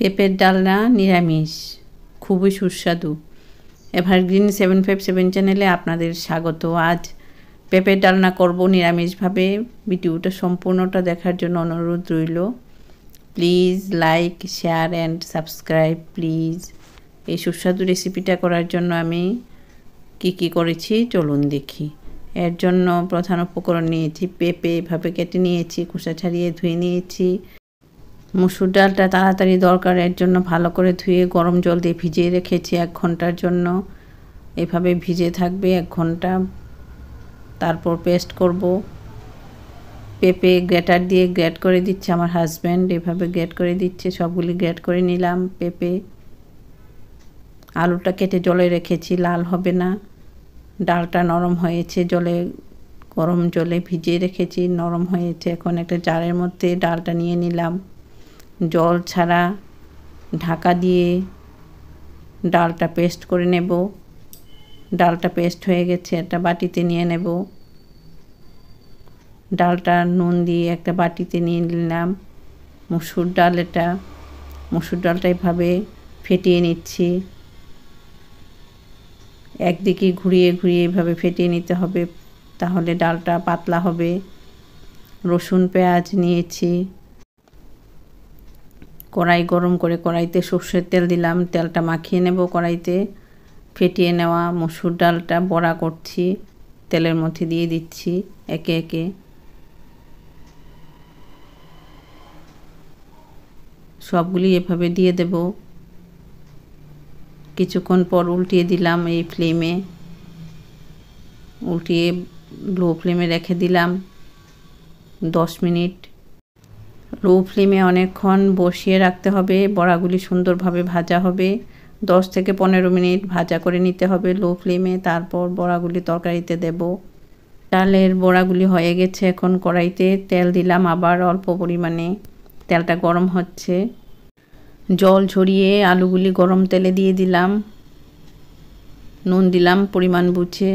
পেঁপের ডালনা নিরামিষ, খুবই সুস্বাদু। এভারগ্রিন 757 চ্যানেলে আপনাদের স্বাগত। আজ পেঁপের ডালনা করব নিরামিষভাবে। ভিডিওটা সম্পূর্ণটা দেখার জন্য অনুরোধ রইল। Please like, share and subscribe please. এই সুস্বাদু রেসিপিটা করার জন্য আমি কি করেছি চলুন দেখি। এর জন্য প্রধান উপকরণ নিয়েছি পেঁপে, এভাবে কেটে নিয়েছি, খোসা ছাড়িয়ে ধুয়ে নিয়েছি। মসুর ডালটা তাড়াতাড়ি দরকার, এর জন্য ভালো করে ধুয়ে গরম জল দিয়ে ভিজিয়ে রেখেছি 1 ঘন্টার জন্য। এভাবে ভিজে থাকবে 1 ঘন্টা। তারপর পেস্ট করব। পেঁপে গ্রেটার দিয়ে গ্রেট করে দিচ্ছে আমার হাজব্যান্ড, এভাবে গ্রেট করে দিচ্ছে। সবগুলি গ্রেট করে নিলাম। পেঁপে, আলুটা কেটে জলে রেখেছি, লাল হবে না। ডালটা নরম হয়েছে, গরম জলে ভিজিয়ে রেখেছি, নরম হয়েছে। এখন একটা জারের মধ্যে ডালটা নিয়ে নিলাম, জল ছাড়া ঢাকা দিয়ে ডালটা পেস্ট করে নেব। ডালটা পেস্ট হয়ে গেছে, একটা বাটিতে নিয়ে নেব। ডালটা নুন দিয়ে একটা বাটিতে নিয়ে নিলাম। মসুর ডালটা এভাবে ফেটিয়ে নিচ্ছি। একদিকে ঘুরিয়ে এভাবে ফেটিয়ে নিতে হবে, তাহলে ডালটা পাতলা হবে। রসুন পেঁয়াজ নিয়েছি। কড়াই গরম করে কড়াইতে সর্ষের তেল দিলাম, তেলটা মাখিয়ে নেব কড়াইতে। ফেটিয়ে নেওয়া মসুর ডালটা বড়া করছি, তেলের মধ্যে দিয়ে দিচ্ছি একে একে। সবগুলি এভাবে দিয়ে দেব। কিছুক্ষণ পর উল্টিয়ে দিলাম এই ফ্লেমে, উল্টিয়ে লো ফ্লেমে রেখে দিলাম 10 মিনিট। লো ফ্লেমে অনেকক্ষণ বসিয়ে রাখতে হবে, বড়াগুলি সুন্দরভাবে ভাজা হবে। 10 থেকে 15 মিনিট ভাজা করে নিতে হবে লো ফ্লেমে। তারপর বড়াগুলি তরকারিতে দেব। ডালের বড়াগুলি হয়ে গেছে। এখন কড়াইতে তেল দিলাম আবার অল্প পরিমাণে, তেলটা গরম হচ্ছে। জল ঝরিয়ে আলুগুলি গরম তেলে দিয়ে দিলাম। নুন দিলাম পরিমাণ বুঝে,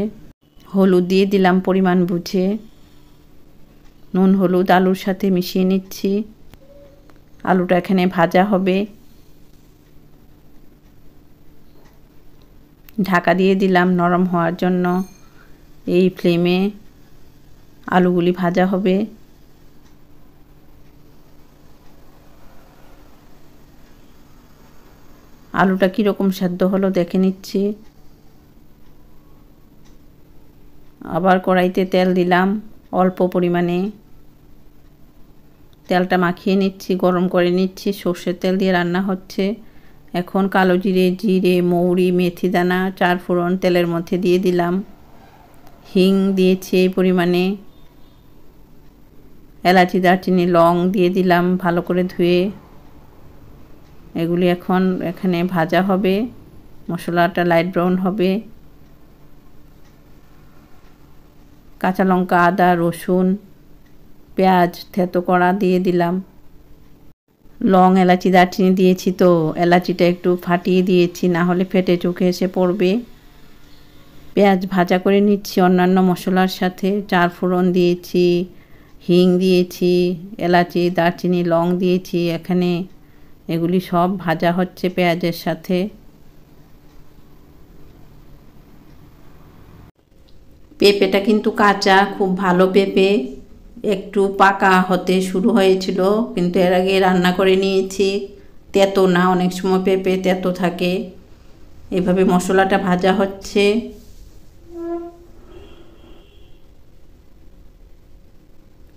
হলুদ দিয়ে দিলাম পরিমাণ বুঝে। নুন হলুদ আলুর সাথে মিশিয়ে নিচ্ছি। আলুটা এখানে ভাজা হবে। ঢাকা দিয়ে দিলাম নরম হওয়ার জন্য। এই ফ্লেমে আলুগুলি ভাজা হবে। আলুটা কীরকম সেদ্ধ হলো দেখে নিচ্ছি। আবার কড়াইতে তেল দিলাম অল্প পরিমাণে। তেলটা মাখিয়ে নিচ্ছি, গরম করে নিচ্ছি। সর্ষের তেল দিয়ে রান্না হচ্ছে। এখন কালো জিরে, মৌরি, মেথি দানা, 4 ফোড়ন তেলের মধ্যে দিয়ে দিলাম। হিং দিয়েছি এই পরিমাণে। এলাচি, দারচিনি, লং দিয়ে দিলাম ভালো করে ধুয়ে। এগুলি এখন এখানে ভাজা হবে, মশলাটা লাইট ব্রাউন হবে। কাঁচা লঙ্কা, আদা, রসুন, পেঁয়াজ থেতো করা দিয়ে দিলাম। লং, এলাচি, দারচিনি দিয়েছি, তো এলাচিটা একটু ফাটিয়ে দিয়েছি, না হলে ফেটে চোখে এসে পড়বে। পেঁয়াজ ভাজা করে নিচ্ছি অন্যান্য মশলার সাথে। 4 ফোড়ন দিয়েছি, হিং দিয়েছি, এলাচি, দারচিনি, লং দিয়েছি এখানে। এগুলি সব ভাজা হচ্ছে পেঁয়াজের সাথে। পেঁপেটা কিন্তু কাঁচা, খুব ভালো পেঁপে, একটু পাকা হতে শুরু হয়েছিল, কিন্তু এর আগে রান্না করে নিয়েছি। তেতো না, অনেক সময় পেঁপে তেতো থাকে। এভাবে মশলাটা ভাজা হচ্ছে।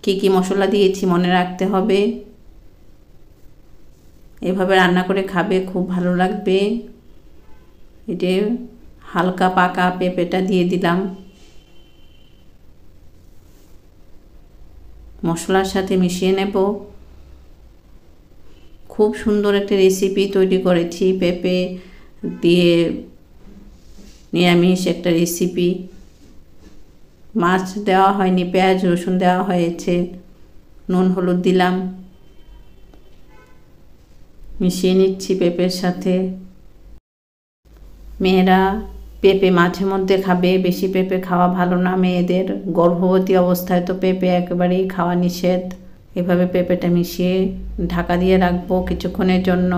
কি মশলা দিয়েছি মনে রাখতে হবে। এভাবে রান্না করে খাবে, খুব ভালো লাগবে। এটা হালকা পাকা পেঁপেটা দিয়ে দিলাম মশলার সাথে মিশিয়ে নেব। খুব সুন্দর একটা রেসিপি তৈরি করেছি পেঁপে দিয়ে, নিরামিষ একটা রেসিপি। মাছ দেওয়া হয়নি, পেঁয়াজ রসুন দেওয়া হয়েছে। নুন হলুদ দিলাম, মিশিয়ে নিচ্ছি পেঁপের সাথে। মেয়েরা পেঁপে মাঝে মধ্যে খাবে, বেশি পেঁপে খাওয়া ভালো না মেয়েদের। গর্ভবতী অবস্থায় তো পেঁপে একেবারেই খাওয়া নিষেধ। এভাবে পেঁপেটা মিশিয়ে ঢাকা দিয়ে রাখবো কিছুক্ষণের জন্য।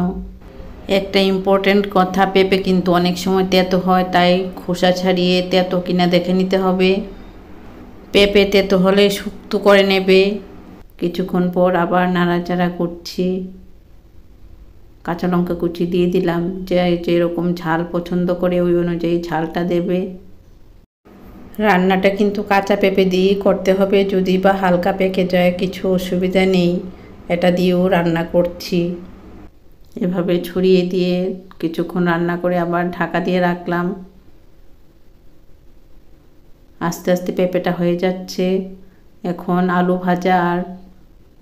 একটা ইম্পর্ট্যান্ট কথা, পেঁপে কিন্তু অনেক সময় তেতো হয়, তাই খোসা ছাড়িয়ে তেতো কিনা দেখে নিতে হবে। পেঁপে তেতো হলে শুক্তো করে নেবে। কিছুক্ষণ পর আবার নাড়াচাড়া করছি। কাঁচা লঙ্কা কুচি দিয়ে দিলাম, যে যেরকম ঝাল পছন্দ করে ওই অনুযায়ী ঝালটা দেবে। রান্নাটা কিন্তু কাঁচা পেঁপে দিয়েই করতে হবে, যদি বা হালকা পেকে যায় কিছু অসুবিধা নেই, এটা দিয়েও রান্না করছি। এভাবে ছড়িয়ে দিয়ে কিছুক্ষণ রান্না করে আবার ঢাকা দিয়ে রাখলাম। আস্তে আস্তে পেঁপেটা হয়ে যাচ্ছে। এখন আলু ভাজা আর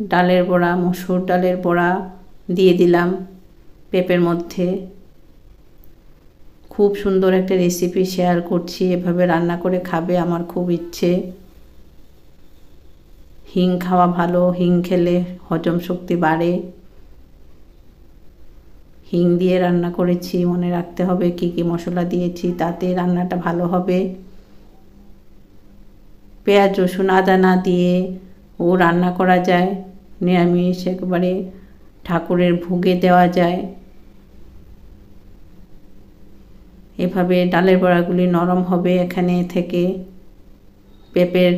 ডালের বড়া, মসুর ডালের বড়া দিয়ে দিলাম পেঁপের মধ্যে। খুব সুন্দর একটা রেসিপি শেয়ার করছি, এভাবে রান্না করে খাবে, আমার খুব ইচ্ছে। হিং খাওয়া ভালো, হিং খেলে হজম শক্তি বাড়ে। হিং দিয়ে রান্না করেছি, মনে রাখতে হবে কি কি মশলা দিয়েছি, তাতে রান্নাটা ভালো হবে। পেঁয়াজ রসুন আদা না দিয়ে ও রান্না করা যায়, নিরামিষ একেবারে ঠাকুরের ভোগে দেওয়া যায়। এভাবে ডালের বড়াগুলি নরম হবে এখানে থেকে। পেঁপের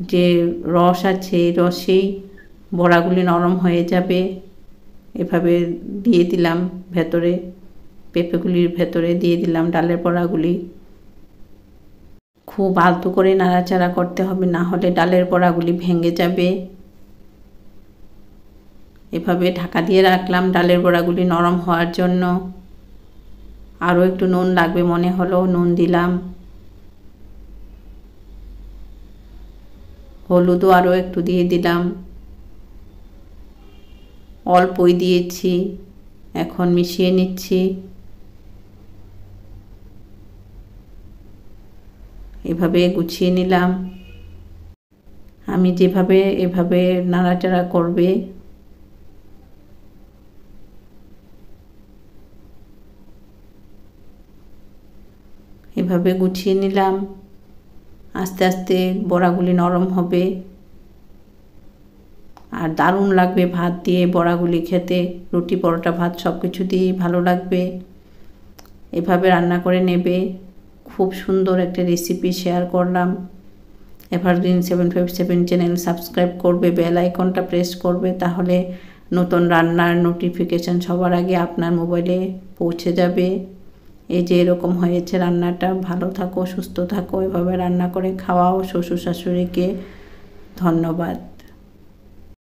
যে রস আছে, রসেই বড়াগুলি নরম হয়ে যাবে। এভাবে দিয়ে দিলাম ভেতরে, পেঁপেগুলির ভেতরে দিয়ে দিলাম ডালের বড়াগুলি। খুব আলতো করে নাড়াচাড়া করতে হবে, না হলে ডালের বড়াগুলি ভেঙে যাবে। এভাবে ঢাকা দিয়ে রাখলাম ডালের বড়াগুলি নরম হওয়ার জন্য। আরও একটু নুন লাগবে মনে হলো, নুন দিলাম। হলুদও আরও একটু দিয়ে দিলাম, অল্পই দিয়েছি। এখন মিশিয়ে নিচ্ছি। এভাবে গুছিয়ে নিলাম। আমি যেভাবে, এভাবে নাড়াচাড়া করবে। এভাবে গুছিয়ে নিলাম। আস্তে আস্তে বড়াগুলি নরম হবে আর দারুণ লাগবে ভাত দিয়ে বড়াগুলি খেতে। রুটি পরোটা ভাত সব কিছু দিয়েই ভালো লাগবে। এভাবে রান্না করে নেবে। খুব সুন্দর একটা রেসিপি শেয়ার করলাম। এভারগ্রিন 757 চ্যানেল সাবস্ক্রাইব করবে, বেল আইকনটা প্রেস করবে, তাহলে নতুন রান্নার নোটিফিকেশান সবার আগে আপনার মোবাইলে পৌঁছে যাবে। এই যে এরকম হয়েছে রান্নাটা। ভালো থাকো, সুস্থ থাকো, এভাবে রান্না করে খাওয়াও শ্বশুর শাশুড়িকে। ধন্যবাদ।